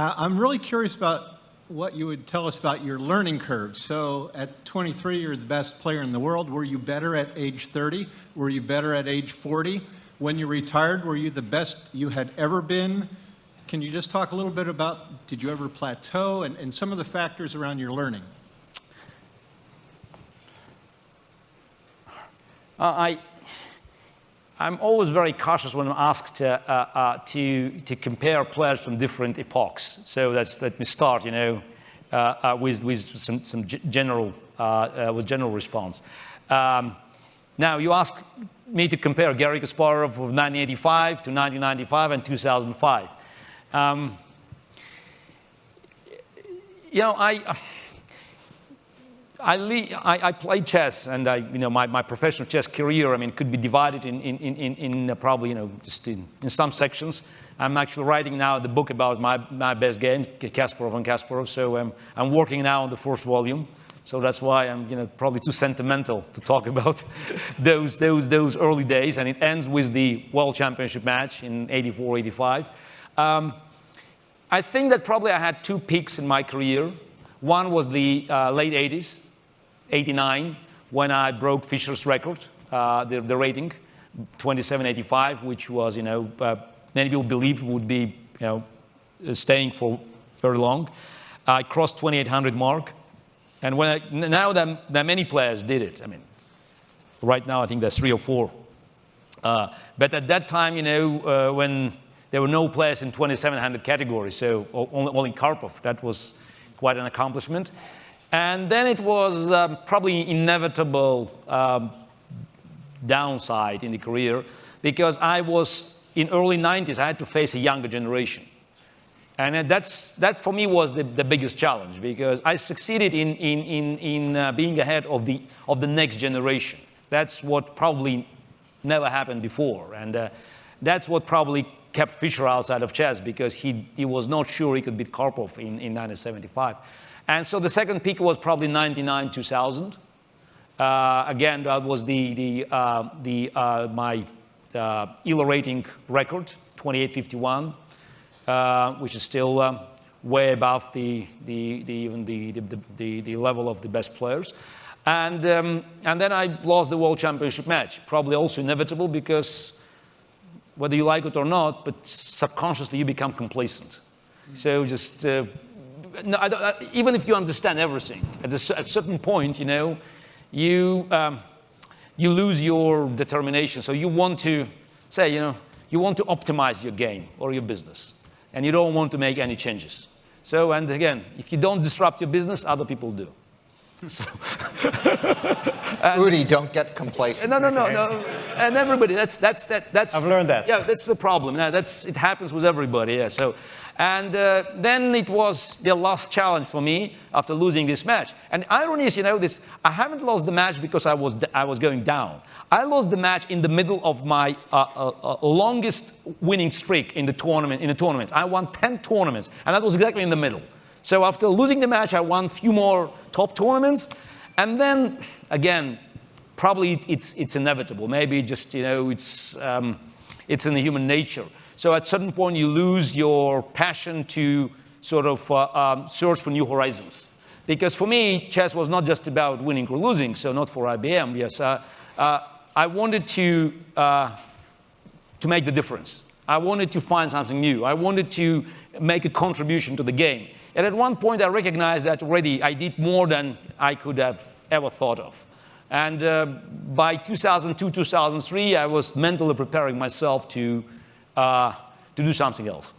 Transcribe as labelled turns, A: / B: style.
A: I'm really curious about what you would tell us about your learning curve. So at 23, you're the best player in the world. Were you better at age 30? Were you better at age 40? When you retired, were you the best you had ever been? Can you just talk a little bit about, did you ever plateau, and some of the factors around your learning?
B: I'm always very cautious when I'm asked to compare players from different epochs. So let me start, with some general response. Now you ask me to compare Garry Kasparov of 1985 to 1995 and 2005. I played chess, and my professional chess career, could be divided in probably, just in some sections. I'm actually writing now the book about my best games, Kasparov and Kasparov. So I'm working now on the first volume. So that's why I'm, probably too sentimental to talk about those early days. And it ends with the World Championship match in '84, '85. I think that probably I had two peaks in my career. One was the late '80s. '89, when I broke Fischer's record, the rating, 27.85, which was, many people believed would be, staying for very long. I crossed 2,800 mark, and now that many players did it. Right now I think there's 3 or 4. But at that time, when there were no players in 2,700 categories, so only Karpov, that was quite an accomplishment. And then it was probably inevitable downside in the career, because I was in early '90s. I had to face a younger generation, and that for me was the biggest challenge, because I succeeded in being ahead of the next generation. That's what probably never happened before, and that's what probably kept Fischer outside of chess, because he was not sure he could beat Karpov in 1975. And so the second peak was probably '99, 2000. Again, that was my ELO rating record, 28.51, which is still way above even the level of the best players. And then I lost the World Championship match, probably also inevitable, because whether you like it or not, but subconsciously you become complacent. So just. No, even if you understand everything, at a certain point, you lose your determination. So you want to say, you want to optimize your game or your business, and you don't want to make any changes. So, and again, if you don't disrupt your business, other people do. So,
C: Udi, don't get complacent.
B: No. And everybody, that's.
D: I've learned that.
B: Yeah, that's the problem. Now, it happens with everybody. Yeah. So. And then it was the last challenge for me after losing this match. And irony is, I haven't lost the match because I was going down. I lost the match in the middle of my longest winning streak in the tournament. I won 10 tournaments, and that was exactly in the middle. So after losing the match, I won a few more top tournaments, and then again, probably it's inevitable. Maybe just it's in the human nature. So at a certain point, you lose your passion to sort of search for new horizons. Because for me, chess was not just about winning or losing, so not for IBM. Yes, I wanted to make the difference. I wanted to find something new. I wanted to make a contribution to the game. And at one point, I recognized that already I did more than I could have ever thought of. And by 2002, 2003, I was mentally preparing myself to do something else.